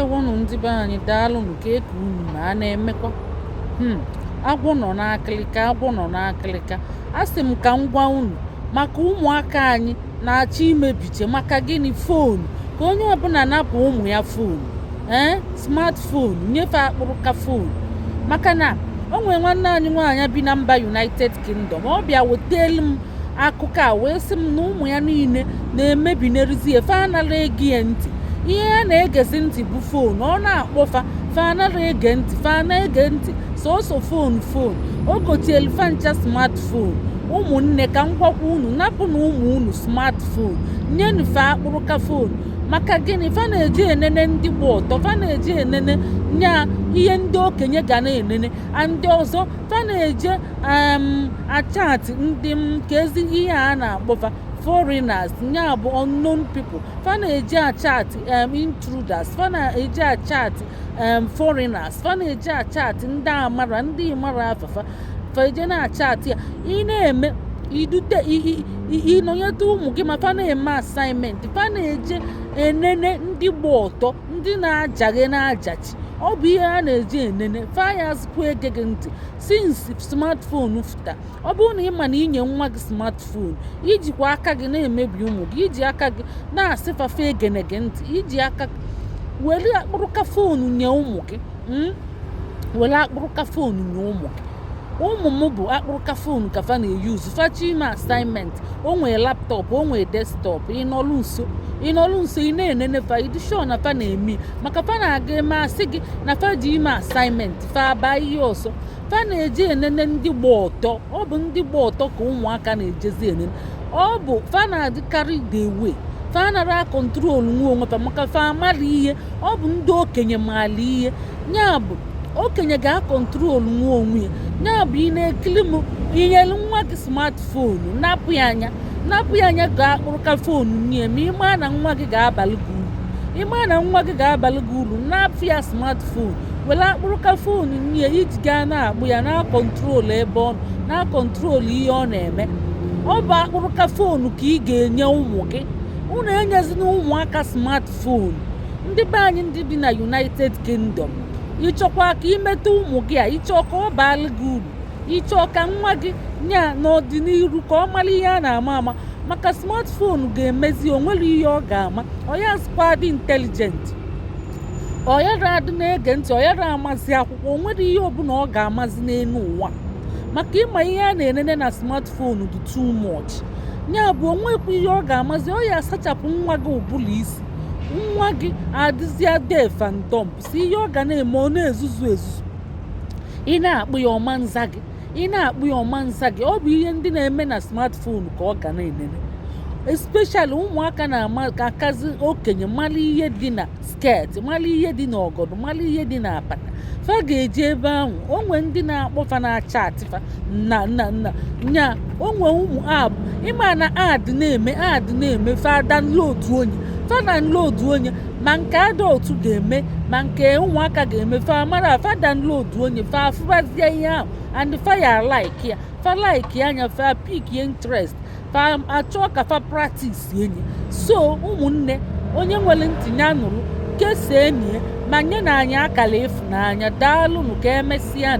ndewonu ndị be anyị, daalụnụ ka eke unu ma a na-emekwa. Agwọ nọ n'akịlịka, agwọ nọ n'akịlịka. A sị m ka m gwa unu maka ụmụaka anyị na-achọ imebiche maka gịnị foonu, ka onye ọbụla napụ ụmụ ya foonu, smartphone, nyefe akpụrụka foonu. Maka na o nwere nwanne anyị nwaanyị bi na mba United Kingdom, ọ bịa wetelu m akụkọ a wee sị m na ụmụ ya niile na-emebinerizi efe anara ege ya ntị. Ihe a na-egezi ntị bụ foonu, ọ na-akpọfa fa anara ege ntị, fa na-ege ntị sọsọ foonu. O gotielu fancha smartphone. Ụmụnne ka m gwakwa unu, napụ na ụmụ unu smartphone, nyenu fa akpụrụka foonu. Maka gịnị? Fa na-eji enene ndị gba ọtọ, fa na-eji enene nya ihe ndị okenye ga na-enene, ndị ọzọ fa na-eje achatị ndị ka ezi ihe a na-akpọfa foreigners, nya bụ unknown people. Fa na-eji achatị intruders, fa na-eji achatị foreigners, fa na-eji achatị ndị amara, ndị mara afafa, fa eje na-achatị ya. Ị na-eme idute ịnọnyeta ụmụ gị ma fa na-eme assignment, fa na-eje enene ndị gba ọtọ, ndị na-ajaghe na-ajachi. Ọ bụ ihe a na-eji enene, fa ya zikwa ege gị ntị since smartphone fụta. Ọ bụrụ na ị ma na inye nwa gị smartphone, ijikwa aka gị na-emebi ụmụ gị, iji aka gị na-asịfafe egene gị ntị, iji aka were akpụrụka foonu nye ụmụ gị, were akpụrụka foonu nye ụmụ gị. Ụmụ m bụ akpụrụka foonu ka fa na-eyuzu fachi ime assignment. O nwere laptọpụ, o nwere desktọpụ. Ịnọlụ nso ị na-enene fa, ịdị sure na fa na-eme, maka fa na-aga eme asị gị na fa ji ime assignment, fa aba ihe ọsọ. Fa na-eji enene ndị gba ọtọ. Ọ bụ ndị gba ọtọ ka ụmụaka na-ejezi enene. Ọ bụ fa na-adịkarị the way, fa nara kọntrolu nwa onwe fa, maka fa amara ihe. Ọ bụ ndị okenye maara ihe. Nya bụ okenye ga-akọntrolu nwa onwe ya. Nya bụ ị na-ekili m inyelu nwa gị smartphone, napụ ya anya ga-akpụrụka foonu nye ma ịma na nwa gị ga-abalị gị uru, napụ ya smartphone, were akpụrụka foonu nye iji gaa na-akpụ ya, na-akọntrolu ebe ọ nọ, na-akọntrolu ihe ọ na-eme. Ọ bụ akpụrụka foonu ka ị ga-enye ụmụ gị. Unu enyezina ụmụaka smartphone. Ndị be anyị ndị bi na United Kingdom, ịchọkwa ka imetụ ụmụ gị a, ịchọ ka ọ baala gị uru, ịchọ ka nwa gị nya n'ọdịnihu ka ọ mara ihe a na-ama ama, maka smartphone ga-emezi onwere ihe ọ ga-ama. Ọ ya zikwa dị intelijent, ọ yara adị na-ege ntị, ọ yara amazi akwụkwọ, onwere ihe ọbụla ọ ga-amazi n'elu ụwa, maka ịma ihe a na-enene na smartphone dị too much. Nya bụ onwekwa ihe ọ ga-amazi. Ọ ya asachapụ nwa gị ụbụla isi, nwa gị adịzịa def and dump, si ihe ọ ga na-eme ọ na-ezuzu. Ị na-akpụ ya ọma nza gị, ọ bụ ihe ndị na-eme na smartphone ka ọ ga na-enene. Especially ụmụaka na-akazi okenye mara ihe dị na sket, mara ihe dị na ọgọdụ, mara ihe dị na apata. Fa ga-eji ebe ahụ. Onwe ndị na-akpọfa na-acha atịfa nya onwe ụmụ abụ ịma na ad na-eme fa download onye ma nke adọltụ ga-eme ma nke ụmụaka ga-eme. Fa mara fa download onye, fa afụbazie ihe ahụ and fa ya like ya, fa like anya, fa pick interest, fa achọ ka fa practice enyi. So ụmụnne, onye nwere ntị ya nụrụ, kesaa enyi ma nye na anyị akala efu n'anya. Daalụnụ, ka emesịa.